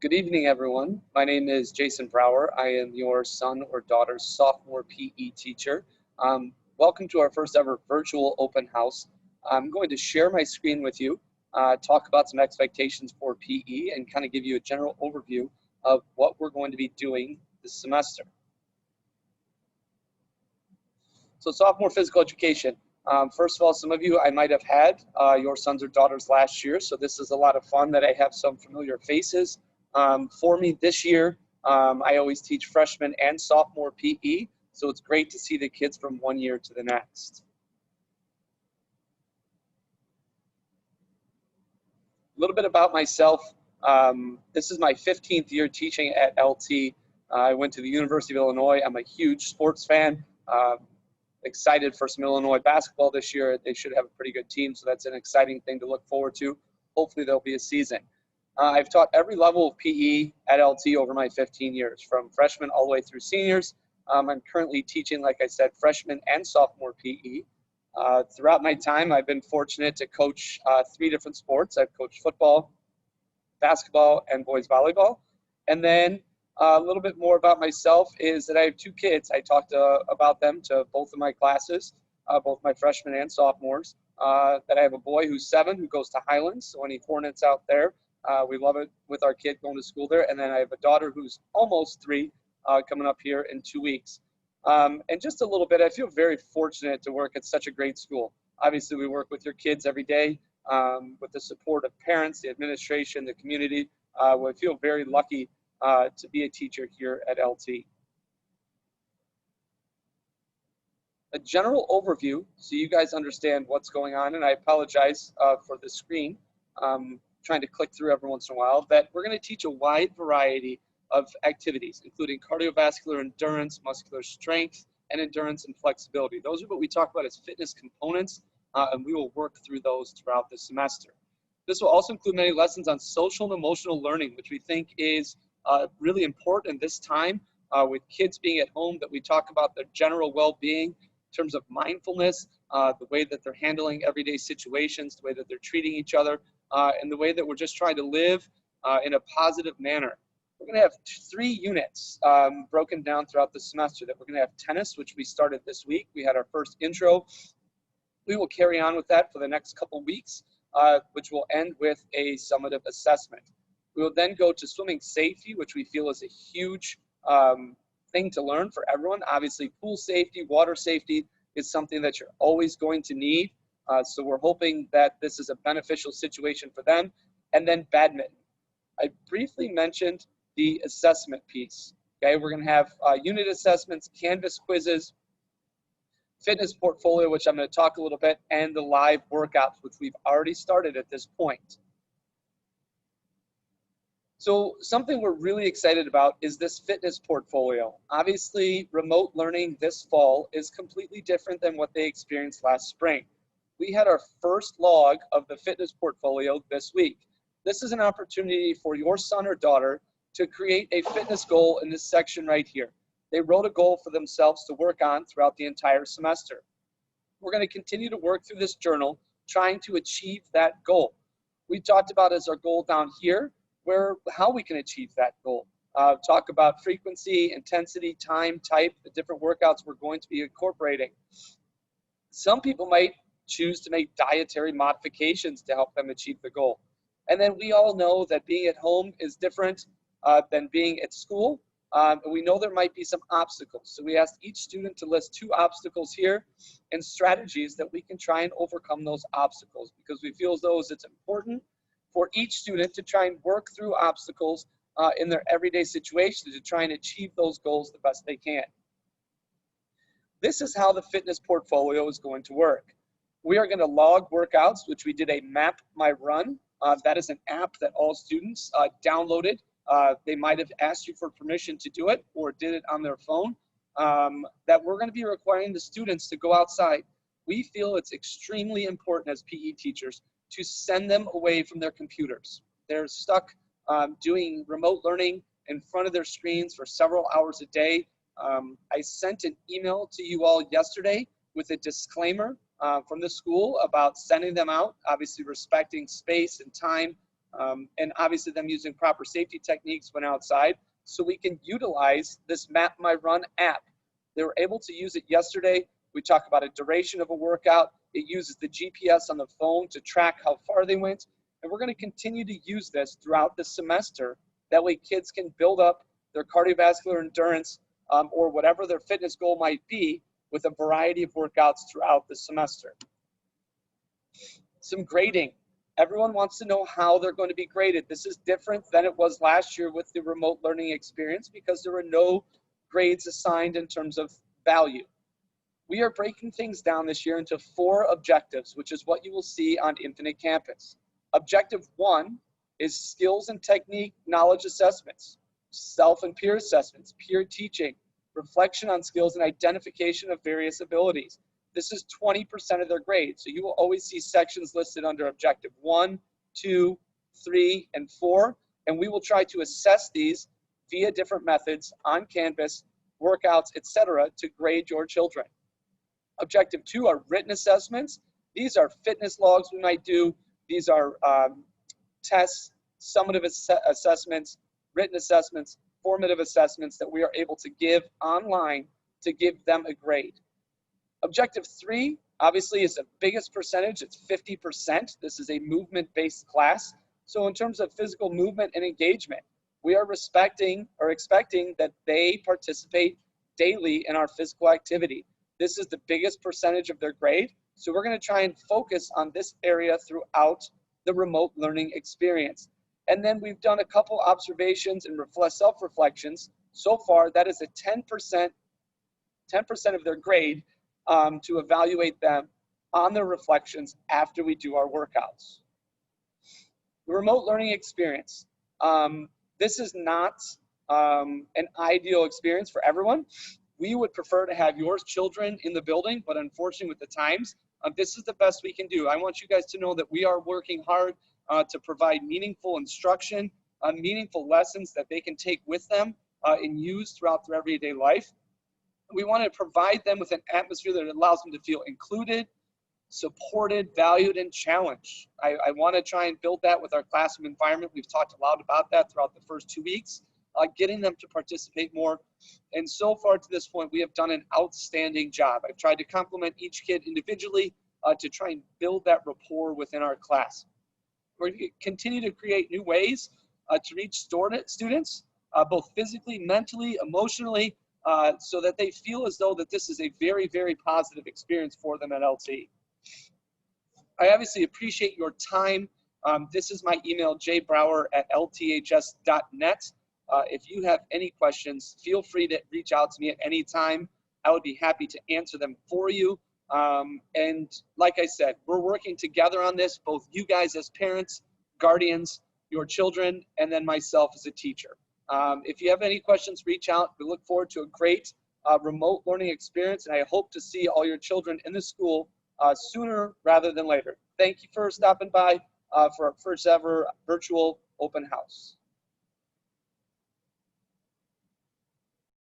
Good evening, everyone. My name is Jason Brauer. I am your son or daughter's sophomore PE teacher. Welcome to our first ever virtual open house. I'm going to share my screen with you, talk about some expectations for PE, and kind of give you a general overview of what we're going to be doing this semester. So sophomore physical education. First of all, some of you I might have had your sons or daughters last year, so this is a lot of fun that I have some familiar faces. For me this year, I always teach freshman and sophomore PE, so it's great to see the kids from one year to the next. A little bit about myself. This is my 15th year teaching at LT. I went to the University of Illinois. I'm a huge sports fan. Excited for some Illinois basketball this year. They should have a pretty good team, so that's an exciting thing to look forward to. Hopefully there'll be a season. I've taught every level of PE at LT over my 15 years, from freshmen all the way through seniors. I'm currently teaching, like I said, freshman and sophomore PE. Throughout my time, I've been fortunate to coach 3 different sports. I've coached football, basketball, and boys volleyball. And then a little bit more about myself is that I have 2 kids. I talked about them to both of my classes, both my freshmen and sophomores. That I have a boy who's 7 who goes to Highlands, so any Hornets out there, we love it with our kid going to school there. And then I have a daughter who's almost 3, coming up here in 2 weeks. And just a little bit, I feel very fortunate to work at such a great school. Obviously, we work with your kids every day, with the support of parents, the administration, the community. We feel very lucky to be a teacher here at LT. A general overview so you guys understand what's going on, and I apologize for the screen, trying to click through every once in a while, that we're going to teach a wide variety of activities, including cardiovascular endurance, muscular strength, and endurance and flexibility. Those are what we talk about as fitness components, and we will work through those throughout the semester. This will also include many lessons on social and emotional learning, which we think is really important this time with kids being at home, that we talk about their general well-being in terms of mindfulness, the way that they're handling everyday situations, the way that they're treating each other, and the way that we're just trying to live in a positive manner. We're going to have 3 units broken down throughout the semester. That we're going to have tennis, which we started this week. We had our first intro. We will carry on with that for the next couple weeks, which will end with a summative assessment. We will then go to swimming safety, which we feel is a huge thing to learn for everyone. Obviously, pool safety, water safety is something that you're always going to need. So we're hoping that this is a beneficial situation for them. And then badminton. I briefly mentioned the assessment piece. Okay, we're going to have unit assessments, Canvas quizzes, fitness portfolio, which I'm going to talk a little bit, and the live workouts, which we've already started at this point. So something we're really excited about is this fitness portfolio. Obviously, remote learning this fall is completely different than what they experienced last spring. We had our first log of the fitness portfolio this week. This is an opportunity for your son or daughter to create a fitness goal in this section right here. They wrote a goal for themselves to work on throughout the entire semester. We're going to continue to work through this journal, trying to achieve that goal. We talked about as our goal down here, how we can achieve that goal. Talk about frequency, intensity, time, type, the different workouts we're going to be incorporating. Some people might choose to make dietary modifications to help them achieve the goal. And then we all know that being at home is different than being at school. And we know there might be some obstacles. So we asked each student to list 2 obstacles here and strategies that we can try and overcome those obstacles, because we feel as though it's important for each student to try and work through obstacles in their everyday situations to try and achieve those goals the best they can. This is how the fitness portfolio is going to work. We are going to log workouts, which we did a Map My Run. That is an app that all students downloaded. They might have asked you for permission to do it or did it on their phone. That we're going to be requiring the students to go outside. We feel it's extremely important as PE teachers to send them away from their computers. They're stuck doing remote learning in front of their screens for several hours a day. I sent an email to you all yesterday with a disclaimer from the school about sending them out, obviously respecting space and time And obviously them using proper safety techniques when outside, so we can utilize this Map My Run app. They were able to use it yesterday. We talk about a duration of a workout. It uses the GPS on the phone to track how far they went. And we're going to continue to use this throughout the semester. That way kids can build up their cardiovascular endurance or whatever their fitness goal might be with a variety of workouts throughout the semester. Some grading. Everyone wants to know how they're going to be graded. This is different than it was last year with the remote learning experience because there were no grades assigned in terms of value. We are breaking things down this year into 4 objectives, which is what you will see on Infinite Campus. Objective 1 is skills and technique knowledge assessments, self and peer assessments, peer teaching, reflection on skills, and identification of various abilities. This is 20% of their grade. So you will always see sections listed under objective 1, 2, 3, and 4. And we will try to assess these via different methods on Canvas, workouts, etc., to grade your children. Objective 2 are written assessments. These are fitness logs we might do. These are tests, summative assessments, written assessments, formative assessments that we are able to give online to give them a grade. Objective 3, obviously, is the biggest percentage. It's 50%. This is a movement-based class. So in terms of physical movement and engagement, we are expecting that they participate daily in our physical activity. This is the biggest percentage of their grade. So we're going to try and focus on this area throughout the remote learning experience. And then we've done a couple observations and self-reflections. So far, that is a 10% of their grade to evaluate them on their reflections after we do our workouts. The remote learning experience. This is not an ideal experience for everyone. We would prefer to have your children in the building, but unfortunately with the times, this is the best we can do. I want you guys to know that we are working hard to provide meaningful instruction, meaningful lessons that they can take with them and use throughout their everyday life. We want to provide them with an atmosphere that allows them to feel included, supported, valued, and challenged. I want to try and build that with our classroom environment. We've talked a lot about that throughout the first 2 weeks, getting them to participate more. And so far to this point, we have done an outstanding job. I've tried to compliment each kid individually to try and build that rapport within our class. We're going to continue to create new ways to reach students, both physically, mentally, emotionally, so that they feel as though that this is a very, very positive experience for them at LT. I obviously appreciate your time. This is my email, jbrauer@lths.net. If you have any questions, feel free to reach out to me at any time. I would be happy to answer them for you. And like I said, we're working together on this, both you guys as parents, guardians, your children, and then myself as a teacher. If you have any questions, reach out. We look forward to a great remote learning experience, and I hope to see all your children in the school sooner rather than later. Thank you for stopping by for our first ever virtual open house.